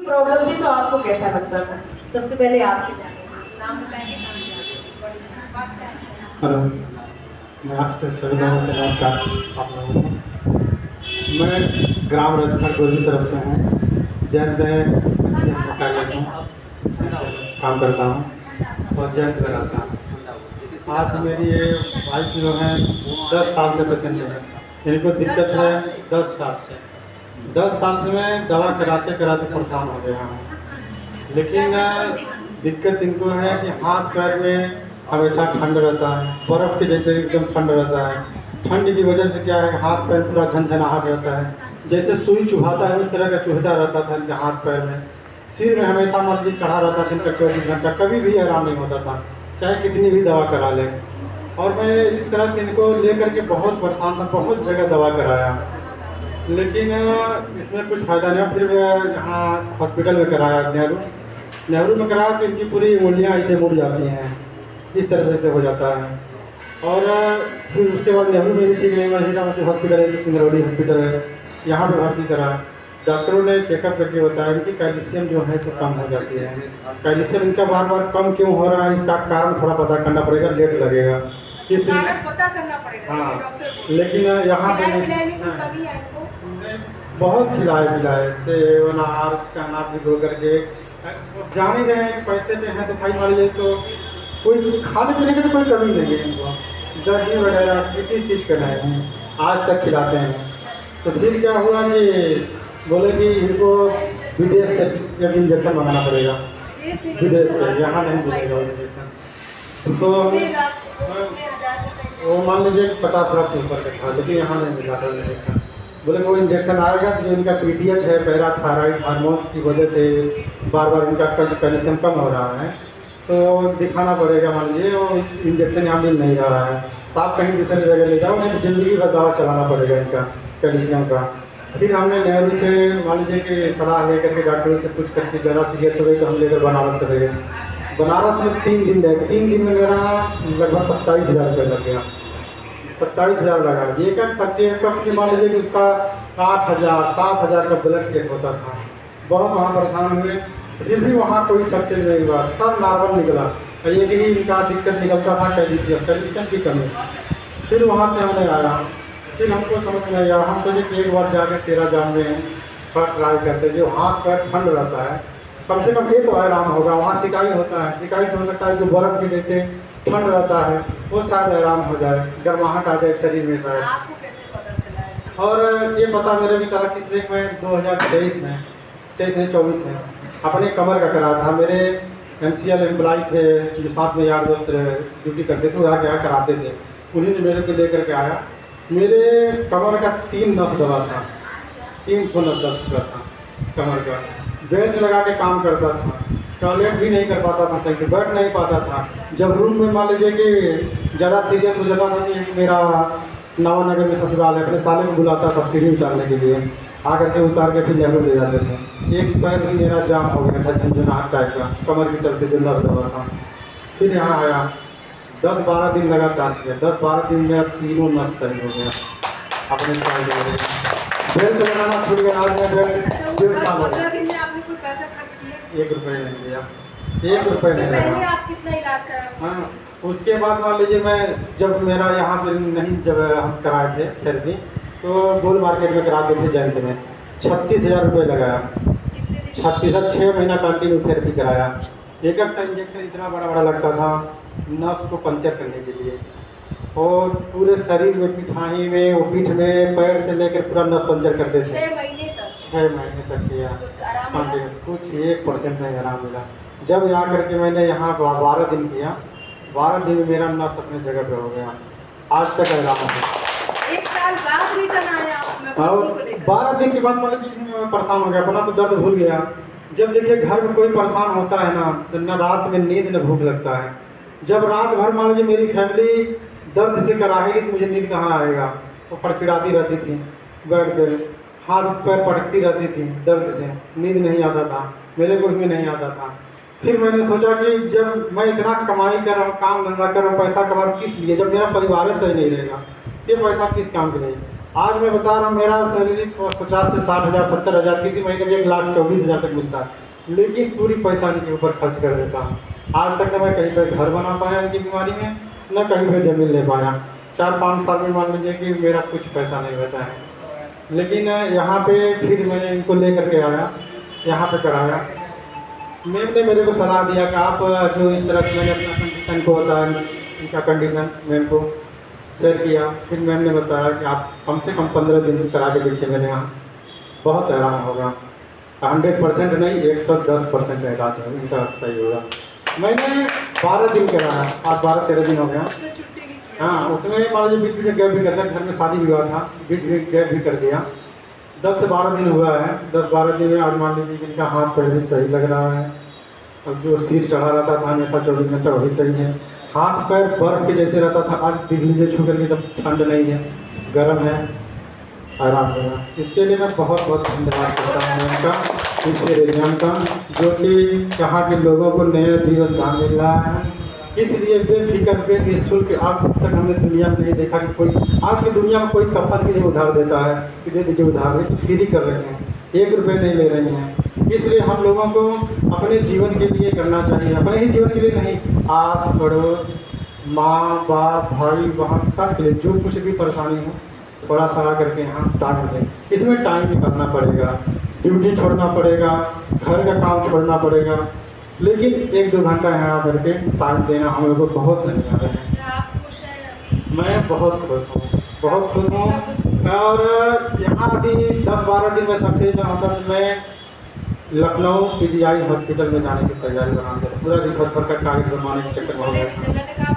Problem थी तो आपको कैसा लगता था? सबसे पहले आपसे जानेंगे, नाम बताएंगे, कहाँ से आते हैं? हेलो, मैं आपसे सभी लोगों से नमस्कार। आप लोगों को मैं ग्राम रजभर गोरी तरफ से हूँ। जैन में कार्यरत हूँ, काम करता हूँ और जैन लगाता हूँ। आज मेरी ये वाइफ जो है 10 साल से पेशेंट है। इनको दिक्कत है 10 साल से। 10 साल से मैं दवा कराते कराते परेशान हो गया हूँ। लेकिन दिक्कत इनको है कि हाथ पैर में हमेशा ठंड रहता है, बर्फ़ के जैसे एकदम ठंड रहता है। ठंड की वजह से क्या है, हाथ पैर पूरा झनझनाहट रहता है, जैसे सुई चुभाता है उस तरह का चुभता रहता था इनके हाथ पैर में। सिर में हमेशा मान लीजिए चढ़ा रहता था इनका 24 घंटा, कभी भी आराम नहीं होता था, चाहे कितनी भी दवा करा लें। और मैं इस तरह से इनको लेकर के बहुत परेशान था, बहुत जगह दवा कराया, लेकिन इसमें कुछ फ़ायदा नहीं। फिर यहाँ हॉस्पिटल में कराया, नेहरू में कराया तो इनकी पूरी उंगलियाँ ऐसे मुड़ जाती हैं, इस तरह से हो जाता है। और फिर उसके बाद नेहरू में भी ठीक नहीं हुआ, हीरामती हॉस्पिटल है, सिंगरौली हॉस्पिटल है, यहाँ पे भर्ती करा। डॉक्टरों ने चेकअप करके बताया इनकी कैल्शियम जो है तो कम हो जाती है। कैल्शियम इनका बार बार कम क्यों हो रहा है, इसका कारण थोड़ा पता करना पड़ेगा, लेट लगेगा, किस पता करना पड़ेगा। हाँ, लेकिन यहाँ पे बहुत खिलाए पिलाए सेब अनार चना भिगो करके। जान ही रहे हैं पैसे पे हैं तो भाई मान लीजिए तो कोई खाने पीने की तो कोई कमी नहीं है इनको, दही वगैरह किसी चीज़ का नहीं है, आज तक खिलाते हैं। तो फिर क्या हुआ कि बोले कि इनको विदेश से एक इंजेक्शन मंगाना पड़ेगा, विदेश से, यहाँ नहीं मिलेगा इंजेक्शन। तो वो मान लीजिए 50,000 से ऊपर का था, लेकिन यहाँ नहीं मिला था इंजेक्शन। बोले वो इंजेक्शन आएगा तो इनका पीटीएच है, पैराथायराइड हार्मोन्स की वजह से बार बार इनका कैल्शियम कम हो रहा है, तो दिखाना पड़ेगा। मान लीजिए वो इंजेक्शन यहाँ मिल नहीं रहा है तो आप कहीं दूसरी जगह ले जाओ, नहीं तो ज़िंदगी भर दवा चलाना पड़ेगा इनका कैल्शियम का। फिर हमने नेहरू से मान लीजिए कि सलाह लेकर के डॉक्टरों से पूछ करके ज़्यादा सीरियस हो गई तो हम लेकर बनारस चले गए। बनारस में 3 दिन रहे, 3 दिन में मेरा लगभग 27,000 रुपये लग गया, 27,000 लगा। एक चेकअप की मान लीजिए कि उसका 8,000 7,000 का ब्लड चेक होता था। बहुत वहाँ परेशान हुए, फिर भी वहाँ कोई सक्सेस नहीं हुआ, सब नॉर्मल निकला। एक ही इनका दिक्कत निकलता था कैल्शियम की कमी। फिर वहाँ से हमने आया, फिर हमको समझ में आया, हम सोचे कि एक बार जाके सेरा जाम में पर ट्राई करते, जो हाथ पैर ठंड रहता है कम से कम ये तो आराम होगा। वहाँ सिकाई होता है, सिकाई से हो सकता है जो बर्फ़ के जैसे ठंड रहता है वो शायद आराम हो जाए, गर्माहट आ जाए शरीर में शायद। आपको कैसे पता चला? और ये पता मेरे भी चला किस देख में 2023 में 24 में अपने कमर का करा था। मेरे एनसीएल एम्प्लॉय थे जो साथ में यार दोस्त ड्यूटी करते थे, वो यहाँ कराते थे, उन्हीं ने मेरे को लेकर के आया। मेरे कमर का 3 नस दबा था, 3 ठो नस दब चुका था कमर का। बेल्ट लगा के काम करता था, टॉयलेट भी नहीं कर पाता था, सही से बैठ नहीं पाता था। जब रूम में मान लीजिए कि ज़्यादा सीरियस हो जाता था कि मेरा नवानगर में ससुराल है, अपने साले को बुलाता था सीढ़ी उतारने के लिए, आकर के उतार के फिर नेहरू ले जाते थे। एक पैर भी मेरा जाम हो गया था, झंझनाहट टाइप का, कमर के चलते जो नस दबा था। फिर यहाँ आया, 10-12 दिन लगातार किया, 10-12 दिन मेरा तीनों नस सही हो गया अपने साइड में। बेल्ट लगाना छूट गया, आज मैं बेल्ट 1.5 साल हो गया। 1 रुपये नहीं दिया, 1 रुपये नहीं लगा। आप कितना इलाज कराए? हाँ, उसके बाद मान लीजिए मैं जब मेरा यहाँ पे नहीं, जब हम कराए थे थेरेपी तो गोल मार्केट में कराते थे जयंत में, 36,000 रुपये लगाया। 36,000 6 महीना कंटिन्यू थेरेपी कराया। एक सा इंजेक्शन इतना बड़ा बड़ा लगता था नस को पंचर करने के लिए, और पूरे शरीर में, पिठाई में, वो पीठ में, पैर से लेकर पूरा नस पंचर करते थे। 6 महीने तक? 6 महीने तक किया, कुछ 1% नहीं आराम मिला। जब यहाँ करके मैंने यहाँ 12 दिन किया, 12 दिन में मेरा नस अपने जगह पे हो गया, आज तक आराम है। 1 साल बाद रिटर्न आया और 12 दिन के बाद मतलब मैं परेशान हो गया, अपना तो दर्द भूल गया। जब देखिए घर में कोई परेशान होता है ना, तो न रात में नींद न भूख लगता है। जब रात भर मान लीजिए मेरी फैमिली दर्द से कराएगी तो मुझे नींद कहाँ आएगा। वो फड़फड़ाती रहती थी बेड पे, हाथ पैर पटकती रहती थी दर्द से, नींद नहीं आता था, मेरे को भी नहीं आता था। फिर मैंने सोचा कि जब मैं इतना कमाई कर रहा हूँ, काम धंधा कर रहा हूँ, पैसा कमा रहा हूँ, किस लिए, जब मेरा परिवार सही नहीं रहेगा, ये पैसा किस काम के नहीं। आज मैं बता रहा हूँ मेरा सैलरी 50 से 60,000 70,000 किसी महीने में 1,24,000 तक मिलता है, लेकिन पूरी पैसानी के ऊपर खर्च कर देता हूँ। आज तक न मैं कहीं पर घर बना पाया इनकी बीमारी में, न कहीं पर ज़मीन ले पाया। 4-5 साल में मान लीजिए कि मेरा कुछ पैसा नहीं बचा है। लेकिन यहाँ पे फिर मैंने इनको लेकर के आया, यहाँ पे कराया। मैम ने मेरे को सलाह दिया कि आप जो इस तरह से मैंने अपना कंडीशन को बताया, इनका कंडीशन मैम को शेयर किया। फिर मैम ने बताया कि आप कम से कम 15 दिन करा के देखिए मेरे यहाँ, बहुत आराम होगा। 100% नहीं 110% इलाज है इनका सही होगा। मैंने 12 दिन कराया, आज 12-13 दिन हो गया। उसमें छुट्टी भी की। हाँ, उसमें मान लीजिए बीच में गैप भी कर दिया, घर में शादी विवाह था, बीच में गैप भी कर दिया। 10 से 12 दिन हुआ है। 10-12 दिन में आज मान लीजिए कि इनका हाथ पैर भी सही लग रहा है। अब जो सिर चढ़ा रहता था हमेशा 24 घंटा वही सही है। हाथ पैर बर्फ के जैसे रहता था, आज दिल्ली से छू करके एकदम ठंड नहीं है, गर्म है, आराम होगा। इसके लिए मैं बहुत बहुत धन्यवाद करता हूँ उनका, इस रेडियम का, जो कि यहाँ के लोगों को नया जीवन दान मिल रहा है। इसलिए बेफिक्र बेनिःशुल्क आज तक हमने दुनिया में नहीं देखा कि कोई, आज की दुनिया में कोई कफन भी नहीं उधार देता है कि दे दीजिए उधार, लेकिन फ्री कर रहे हैं, 1 रुपये नहीं ले रहे हैं। इसलिए हम लोगों को अपने जीवन के लिए करना चाहिए, अपने ही जीवन के लिए नहीं, आस पड़ोस, माँ बाप भाई बहन सब के लिए जो कुछ भी परेशानी हो थोड़ा सा आ करके यहाँ टाइम दें। इसमें टाइम निकालना पड़ेगा, ड्यूटी छोड़ना पड़ेगा, घर का काम छोड़ना पड़ेगा, लेकिन 1-2 घंटा यहाँ आकर के टाइम देना हम लोग को बहुत धन्यवाद है। अच्छा, आप खुश हैं अभी? मैं बहुत खुश हूँ, बहुत खुश हूँ। और यहाँ यदि 10-12 दिन में सक्सेस ना होता तो मैं लखनऊ PGI हॉस्पिटल में जाने की तैयारी बना कर पूरा रिफर का कागज बनवाने के चक्कर में हो गया था।